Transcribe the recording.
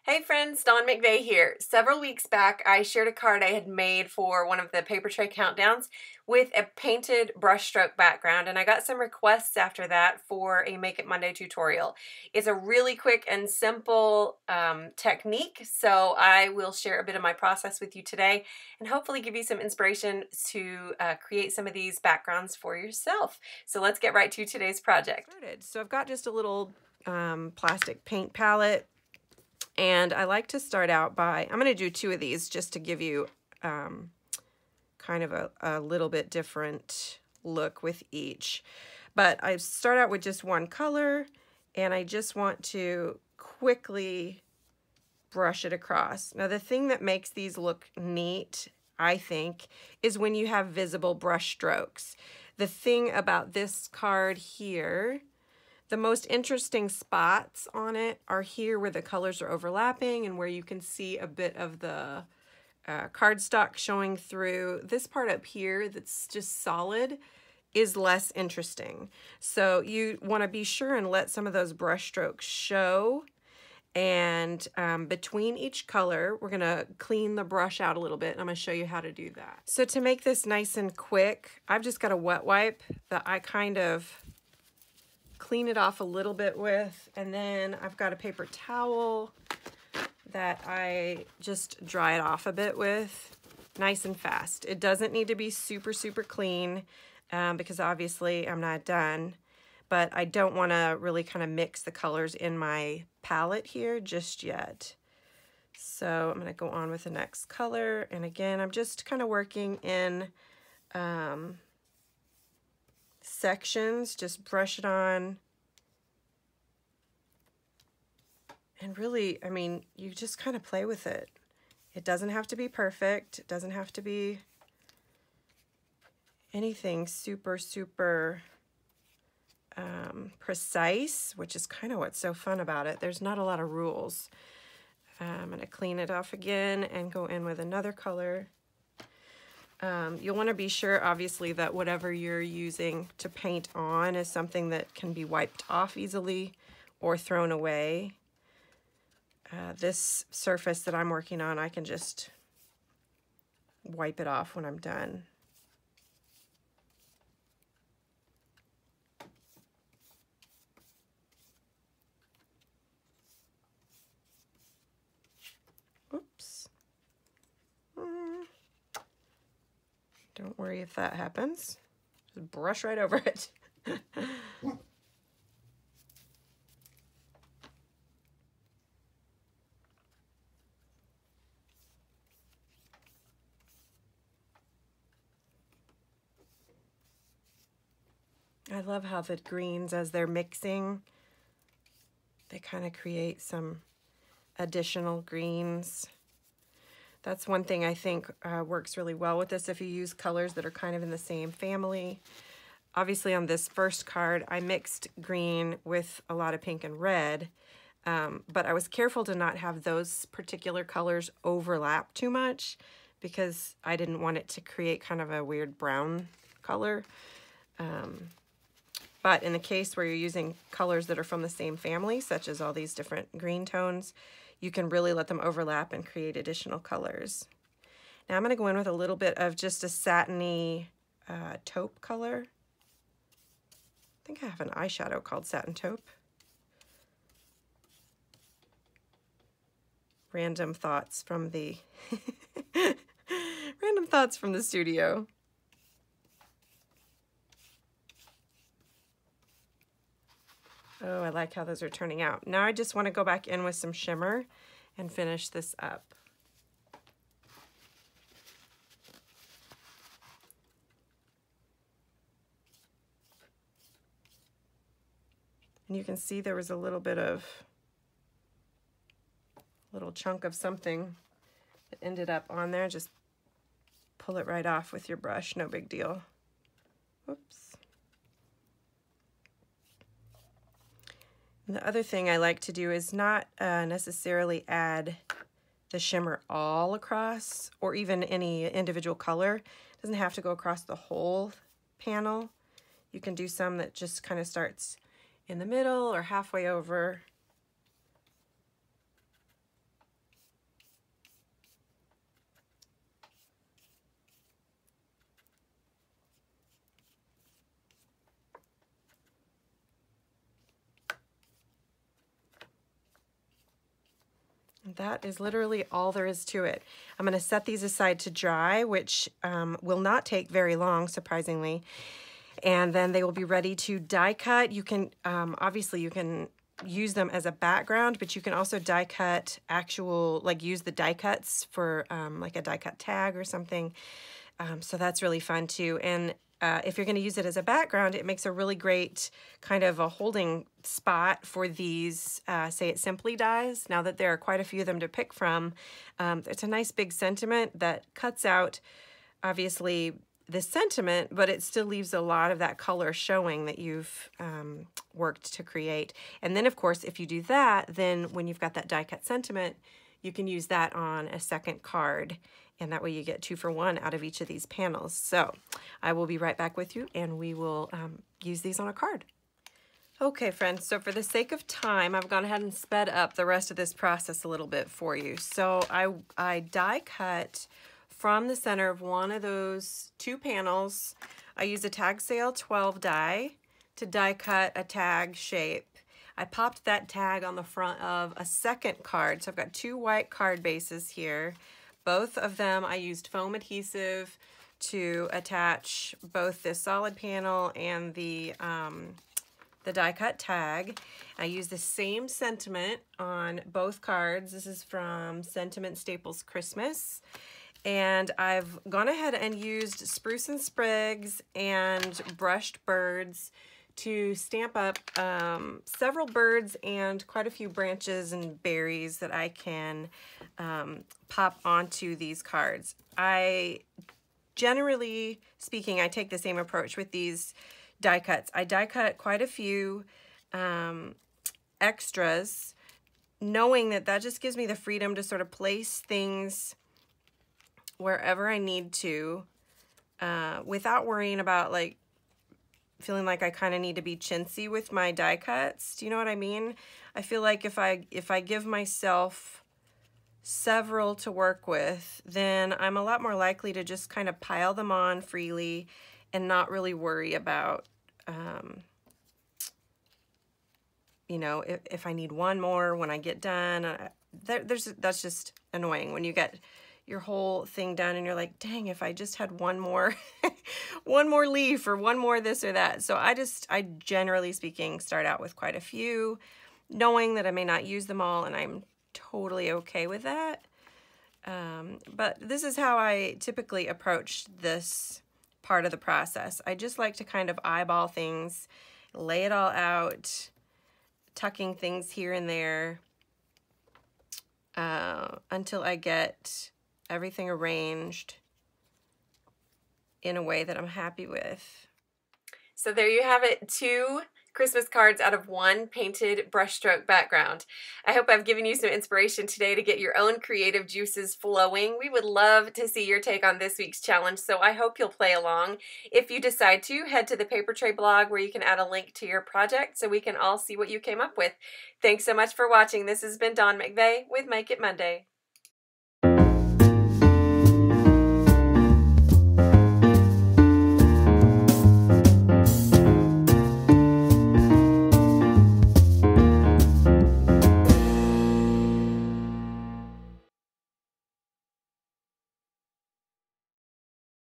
Hey friends, Dawn McVey here. Several weeks back, I shared a card I had made for one of the paper tray countdowns with a painted brushstroke background, and I got some requests after that for a Make It Monday tutorial. It's a really quick and simple technique, so I will share a bit of my process with you today and hopefully give you some inspiration to create some of these backgrounds for yourself. So let's get right to today's project. So I've got just a little plastic paint palette. And I like to start out by, I'm going to do two of these just to give you kind of a little bit different look with each. But I start out with just one color, and I just want to quickly brush it across. Now the thing that makes these look neat, I think, is when you have visible brush strokes. The thing about this card here, the most interesting spots on it are here where the colors are overlapping and where you can see a bit of the cardstock showing through. This part up here that's just solid is less interesting. So you want to be sure and let some of those brush strokes show. And between each color, we're going to clean the brush out a little bit. And I'm going to show you how to do that. So to make this nice and quick, I've just got a wet wipe that I kind of clean it off a little bit with, and then I've got a paper towel that I just dry it off a bit with, nice and fast. It doesn't need to be super clean because obviously I'm not done, but I don't want to really kind of mix the colors in my palette here just yet. So I'm going to go on with the next color, and again I'm just kind of working in sections, just brush it on. And really, I mean, you just kind of play with it. It doesn't have to be perfect. It doesn't have to be anything super precise, which is kind of what's so fun about it. There's not a lot of rules. I'm going to clean it off again and go in with another color. You'll want to be sure, obviously, that whatever you're using to paint on is something that can be wiped off easily or thrown away. This surface that I'm working on, I can just wipe it off when I'm done. Oops. Don't worry if that happens. Just brush right over it. I love how the greens, as they're mixing, they kind of create some additional greens. That's one thing I think works really well with this if you use colors that are kind of in the same family. Obviously on this first card, I mixed green with a lot of pink and red, but I was careful to not have those particular colors overlap too much because I didn't want it to create kind of a weird brown color. But in the case where you're using colors that are from the same family, such as all these different green tones, you can really let them overlap and create additional colors. Now I'm going to go in with a little bit of just a satiny taupe color. I think I have an eyeshadow called Satin Taupe. Random thoughts from the random thoughts from the studio. Oh, I like how those are turning out. Now I just want to go back in with some shimmer and finish this up. And you can see there was a little bit of, little chunk of something that ended up on there. Just pull it right off with your brush, no big deal. Whoops. And the other thing I like to do is not necessarily add the shimmer all across or even any individual color. It doesn't have to go across the whole panel. You can do some that just kind of starts in the middle or halfway over. that is literally all there is to it. I'm going to set these aside to dry, which will not take very long, surprisingly. And then they will be ready to die cut. You can, obviously you can use them as a background, but you can also die cut actual, like use the die cuts for like a die cut tag or something. So that's really fun too. And if you're going to use it as a background, it makes a really great kind of a holding spot for these Say It Simply dies. Now that there are quite a few of them to pick from, it's a nice big sentiment that cuts out, obviously, the sentiment, but it still leaves a lot of that color showing that you've worked to create. And then, of course, if you do that, then when you've got that die cut sentiment, you can use that on a second card. And that way you get 2 for 1 out of each of these panels. So I will be right back with you, and we will use these on a card. Okay, friends, so for the sake of time, I've gone ahead and sped up the rest of this process a little bit for you. So I die cut from the center of one of those 2 panels. I use a Tag Sale 12 die to die cut a tag shape. I popped that tag on the front of a second card. So I've got 2 white card bases here. Both of them I used foam adhesive to attach both the solid panel and the die cut tag. I used the same sentiment on both cards. This is from Sentiment Staples Christmas. And I've gone ahead and used Spruce and Sprigs and Brushed Birds to stamp up several birds and quite a few branches and berries that I can pop onto these cards. Generally speaking, I take the same approach with these die cuts. I die cut quite a few extras, knowing that that just gives me the freedom to sort of place things wherever I need to without worrying about like feeling like I kind of need to be chintzy with my die cuts. Do you know what I mean? I feel like if I give myself several to work with, then I'm a lot more likely to just kind of pile them on freely and not really worry about, you know, if I need one more when I get done. That's just annoying when you get your whole thing done and you're like, dang, if I just had one more one more leaf or one more this or that. So I generally speaking start out with quite a few, knowing that I may not use them all, and I'm totally okay with that. But this is how I typically approach this part of the process. I just like to kind of eyeball things, lay it all out, tucking things here and there until I get everything arranged in a way that I'm happy with. So there you have it, 2 Christmas cards out of 1 painted brushstroke background. I hope I've given you some inspiration today to get your own creative juices flowing. We would love to see your take on this week's challenge, so I hope you'll play along. If you decide to, head to the Paper Tray blog where you can add a link to your project so we can all see what you came up with. Thanks so much for watching. This has been Dawn McVey with Make It Monday.